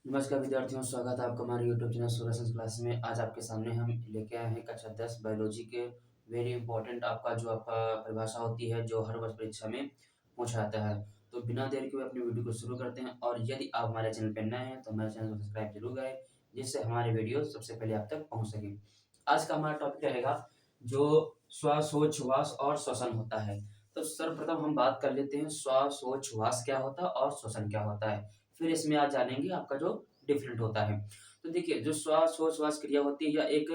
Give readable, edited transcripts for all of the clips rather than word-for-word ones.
नमस्कार विद्यार्थियों, स्वागत है आपका हमारे YouTube channel solar science class में। आज आपके सामने हम लेके आए हैं कक्षा 10 बायोलॉजी के वेरी इंपॉर्टेंट आपका परिभाषा होती है जो हर वर्ष परीक्षा में पूछा जाता है। तो बिना देर के हुए अपनी वीडियो को शुरू करते हैं, और यदि आप हमारे चैनल पर नए हैं तो हमारे चैनल को सब्सक्राइब जरूर करें, जिससे हमारे वीडियो सबसे पहले आप तक पहुँच सके। आज का हमारा टॉपिक रहेगा जो श्वासोच्छ्वास और श्वसन होता है। तो सर्वप्रथम हम बात कर लेते हैं श्वासोच्छ्वास क्या होता है और श्वसन क्या होता है। फिर इसमें आज जानेंगे आपका जो डिफरेंट होता है। तो देखिए, जो श्वासोच्छ्वास क्रिया होती है या एक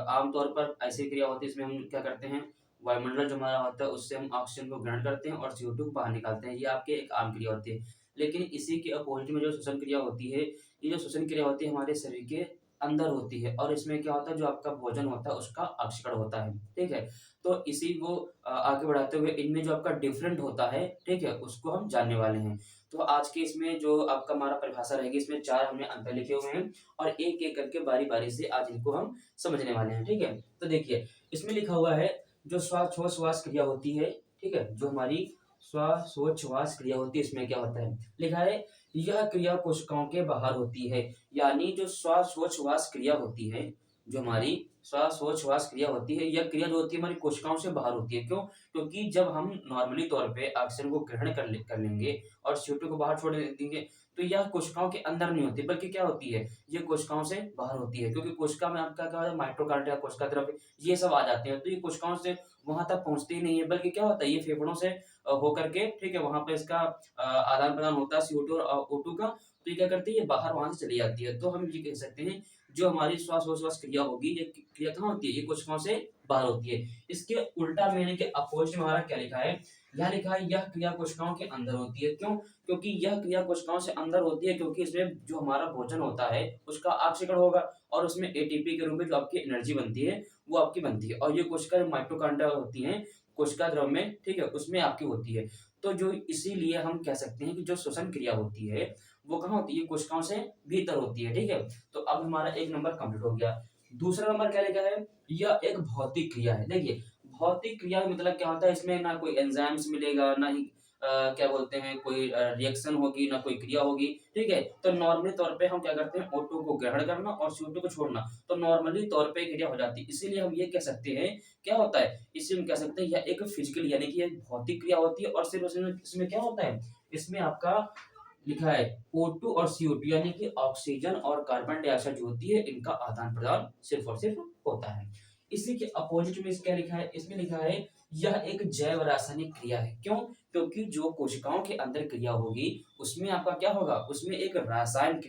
आमतौर पर ऐसी क्रिया होती है, इसमें हम क्या करते हैं, वायुमंडल जो हमारा होता है उससे हम ऑक्सीजन को ग्रहण करते हैं और CO2 को बाहर निकालते हैं। ये आपकी एक आम क्रिया होती है। लेकिन इसी के अपोजिट में जो श्वसन क्रिया होती है, ये जो श्वसन क्रिया होती है हमारे शरीर के अंदर होती है, और इसमें क्या होता है, जो आपका भोजन होता है उसका अक्सीकरण होता है। ठीक है? तो इसी को आगे बढ़ाते हुए इनमें जो आपका डिफरेंट होता है, ठीक है, उसको हम जानने वाले हैं। तो आज के इसमें जो आपका हमारा परिभाषा रहेगी, इसमें 4 हमने अंतर लिखे हुए हैं, और एक-एक करके बारी-बारी से आज इनको हम समझने वाले हैं, ठीक है? तो देखिए, इसमें लिखा हुआ है जो श्वासोच्छ्वास क्रिया होती है, ठीक है? जो हमारी श्वासोच्छ्वास क्रिया होती है, इसमें क्या होता है? लिखा है, यह क्रिया कोशिकाओं के बाहर होती है। यानी जो श्वासोच्छ्वास क्रिया होती है, जो हमारी श्वासोच्छ्वास क्रिया होती है, यह क्रिया जो होती है हमारी कोशिकाओं से बाहर होती है। क्यों? क्योंकि जब हम नॉर्मली तौर पे ऑक्सीजन को ग्रहण कर लेंगे और CO2 को बाहर छोड़ देंगे, तो यह कोशिकाओं के अंदर नहीं होती, बल्कि क्या होती है, ये कोशिकाओं से बाहर होती है। क्योंकि कोशिका में आपका क्या होता है, माइटोकॉन्ड्रिया, कोशिका द्रव्य, ये सब आ जाते हैं। तो ये कोशिकाओं से वहाँ तक पहुँचते ही नहीं है, बल्कि क्या होता है, ये फेफड़ों से होकर के, ठीक है, वहाँ पे इसका आदान-प्रदान होता है CO2 और O2 का। तो ये क्या करती है, ये बाहर वहाँ से चली जाती है। तो हम ये कह सकते हैं, जो हमारी श्वासोच्छ्वास क्रिया होगी, ये क्रिया कहाँ होती है, ये कोशिकाओं से बाहर होती है। इसके उल्टा यानी कि अपोजिट में हमारा क्या लिखा है, यहाँ लिखा है यह क्रिया कोशिकाओं के अंदर होती है। क्यों? क्योंकि यह क्रिया कोशिकाओं से अंदर होती है, क्योंकि इसमें जो हमारा भोजन होता है उसका ऑक्सीकरण होगा, और उसमें ATP के रूप में जो आपकी एनर्जी बनती है वो आपकी बनती है, और ये कोशिका माइटोकॉन्ड्रिया होती हैं, कोशिका द्रव में, ठीक है, उसमें आपकी होती है। तो जो इसीलिए हम कह सकते हैं कि जो श्वसन क्रिया होती है वो कहाँ होती है, कोशिकाओं से भीतर होती है, ठीक है। तो अब हमारा एक नंबर कंप्लीट हो गया। दूसरा नंबर क्या लिखा है, यह एक भौतिक क्रिया है। देखिए, भौतिक क्रिया का मतलब क्या होता है, इसमें ना कोई एंजाइम्स मिलेगा, ना ही क्या बोलते हैं, कोई रिएक्शन होगी, ना कोई क्रिया होगी, ठीक है। तो नॉर्मली तौर पे हम क्या करते हैं, O2 को ग्रहण करना और CO2 को छोड़ना, तो नॉर्मली तौर पे क्रिया हो जाती है। इसीलिए हम ये कह सकते हैं, क्या होता है, इसे हम कह सकते हैं यह एक फिजिकल यानी कि एक भौतिक क्रिया होती है। और सिर्फ इसमें क्या होता है, इसमें आपका लिखा है O2 और CO2 यानी कि ऑक्सीजन और कार्बन डाइऑक्साइड जो होती है, इनका आदान-प्रदान सिर्फ और सिर्फ होता है। इसी के अपोजिट में क्या लिखा है, इसमें लिखा है यह एक जैव रासायनिक क्रिया है। क्यों? क्योंकि जो कोशिकाओं के अंदर क्रिया होगी, उसमें आपका क्या होगा, उसमें एक रासायनिक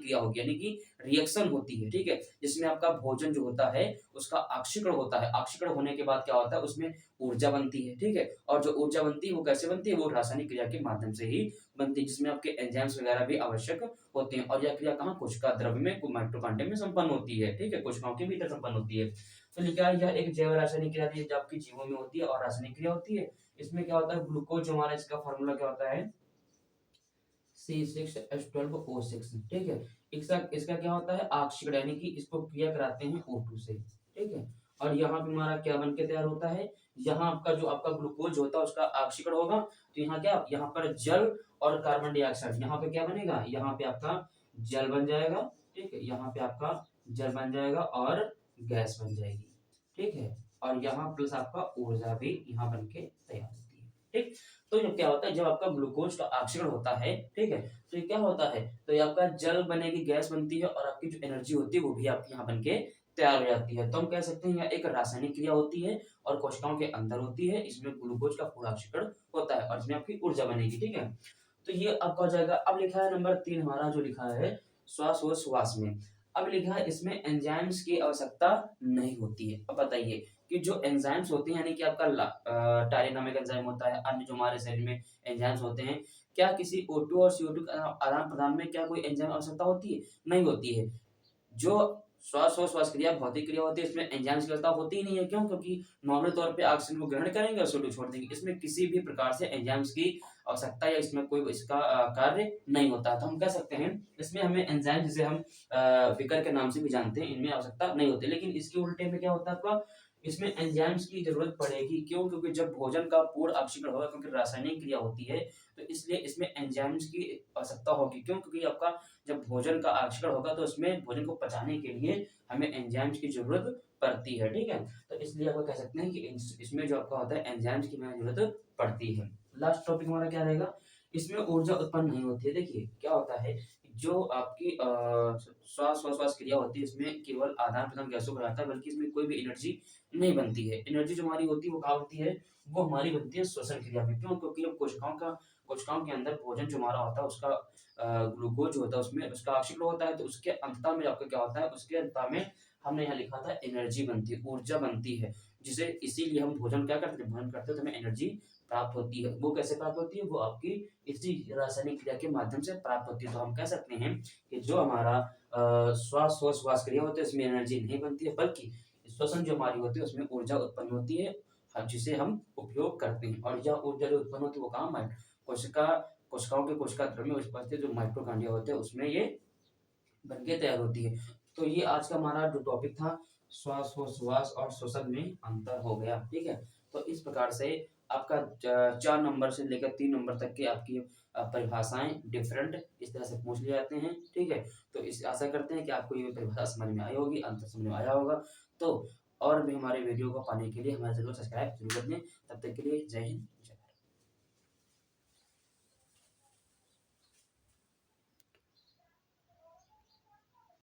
क्रिया होगी, यानी कि रिएक्शन होती है, ठीक है? जिसमें आपका भोजन जो होता है उसका ऑक्सीकरण होता है। ऑक्सीकरण होने के बाद क्या होता है, उसमें ऊर्जा बनती है, ठीक है? और जो ऊर्जा बनती है वो कैसे बनती है, वो रासायनिक क्रिया के माध्यम से ही बनती है, जिसमें आपके एंजाइम्स वगैरह भी आवश्यक होते हैं। और यह क्रिया कहाँ, कोशिका द्रव्य में, माइटोकॉन्ड्रिया में संपन्न होती है, ठीक है, कोशिकाओं के भीतर संपन्न होती है। तो लिखा है यह एक जैव रासायनिक क्रिया थी जो आपकी जीवों में होती है और रासायनिक क्रिया होती है। इसमें क्या होता है, ग्लूकोज जो हमारा, इसका फार्मूला क्या होता है, C6H12O6, ठीक है। इसका इसका क्या होता है, ऑक्सीकरण, यानी कि इसको क्रिया कराते हैं O2 से, ठीक है। और यहाँ पे हमारा क्या बन के तैयार होता है, यहाँ आपका जो आपका ग्लूकोज होता है उसका ऑक्सीकरण होगा, तो यहाँ क्या, यहाँ पर जल और कार्बन डाइऑक्साइड, यहाँ पे क्या बनेगा, यहाँ पे आपका जल बन जाएगा, ठीक है, यहाँ पे आपका जल बन जाएगा और गैस बन जाएगी, ठीक है। और यहाँ प्लस आपका ऊर्जा भी यहाँ बन के तैयार होती है, ठीक। तो ये क्या होता है, जब आपका ग्लूकोज का ऑक्सीकरण होता है, ठीक है, तो ये क्या होता है, तो ये आपका जल बनेगी, गैस बनती है, और आपकी जो एनर्जी होती है वो भी आपकी यहाँ बन के तैयार हो जाती है। तो हम कह सकते हैं यह एक रासायनिक क्रिया होती है और कोशिकाओं के अंदर होती है। इसमें ग्लूकोज का पूरा ऑक्सीकरण होता है और इसमें आपकी ऊर्जा बनेगी, ठीक है। तो ये आपका हो जाएगा। अब लिखा है नंबर 3 हमारा जो लिखा है श्वासोच्छ्वास में। अब लिखा है इसमें एंजाइम्स की आवश्यकता नहीं होती है। अब बताइए कि जो एंजाइम्स होते हैं, यानी कि आपका टायरिन नामक एंजाइम होता है, अन्य जो हमारे शरीर में एंजाइम्स होते हैं, क्या किसी O2 और CO2 का आदान-प्रदान में क्या कोई एंजाइम आवश्यकता होती है? नहीं होती है। जो श्वास क्रिया भौतिक क्रिया होती है, इसमें एंजाइम्स की आवश्यकता होती ही नहीं है। क्यों? क्योंकि नॉर्मल तौर पे ऑक्सीजन को ग्रहण करेंगे और CO2 छोड़ देंगे। इसमें किसी भी प्रकार से एंजाइम्स की आवश्यकता या इसमें कोई इसका कार्य नहीं होता। तो हम कह सकते हैं इसमें हमें एंजाइम, जिसे हम विकर के नाम से भी जानते हैं, इनमें आवश्यकता नहीं होती। लेकिन इसके उल्टे में क्या होता है आपका, इसमें एंजाइम्स की ज़रूरत पड़ेगी, क्यों? क्योंकि जब भोजन का पूर्ण अपक्षीण होगा, क्योंकि रासायनिक क्रिया होती है, तो इसलिए इसमें एंजाइम्स की आवश्यकता होगी। क्यों? क्योंकि आपका जब भोजन का अपक्षीण होगा, तो उसमें भोजन को पचाने के लिए हमें एंजाइम्स की ज़रूरत पड़ती है, ठीक है? तो इसलिए आप कह सकते हैं कि इसमें जो आपका होता है एंजाइम्स की हमें ज़रूरत पड़ती है। लास्ट टॉपिक हमारा क्या रहेगा? इसमें ऊर्जा उत्पन्न नहीं होती है। देखिए, क्या होता है, जो आपकी श्वास-प्रश्वास क्रिया होती है, इसमें केवल आदान-प्रदान गैसों का रहता है, बल्कि इसमें कोई भी एनर्जी नहीं बनती है। एनर्जी जो हमारी होती है, वो कहाँ होती है? वो हमारी बनती है श्वसन क्रिया में। क्यों? क्योंकि जब कोशिकाओं के अंदर भोजन जो हमारा होता है, उसका ग्लूकोज़ जो होता है, उसमें उसका अपशिष्ट होता है, तो उसके अंततः में आपका क्या होता है? उसके अंततः में हमने यहाँ लिखा था एनर्जी बनती है, ऊर्जा बनती है, जिसे इसीलिए हम भोजन क्या करते हैं? भोजन करते हैं, तो हमें एनर्जी प्राप्त होती है। वो कैसे प्राप्त होती है? वो आपकी इसी रासायनिक क्रिया के माध्यम से प्राप्त होती है। तो हम कह सकते हैं कि जो हमारा श्वास क्रिया होती है, उसमें एनर्जी नहीं बनती है, बल्कि श्वसन जो हमारी होती है, उसमें ऊर्जा उत्पन्न होती है, जिसे हम उपयोग करते हैं। और यह ऊर्जा जो उत्पन्न होती है, वो कहाँ कोशिका कोशिकाओं के कोशिका द्रव्य में उपस्थित जो माइटोकॉन्ड्रिया होते हैं, उसमें ये बन के तैयार होती है। तो ये आज का हमारा जो टॉपिक था, श्वास और श्वसन में अंतर हो गया, ठीक है? तो इस प्रकार से आपका 4 नंबर से लेकर 3 नंबर तक की आपकी परिभाषाएँ डिफरेंट इस तरह से पूछ लिए जाते हैं, ठीक है? तो इस आशा करते हैं कि आपको ये परिभाषा समझ में आई होगी, अंतर समझ में आया होगा। तो और भी हमारे वीडियो को पाने के लिए हमारे चैनल को सब्सक्राइब ज़रूर कर दें। तब तक के लिए जय हिंद।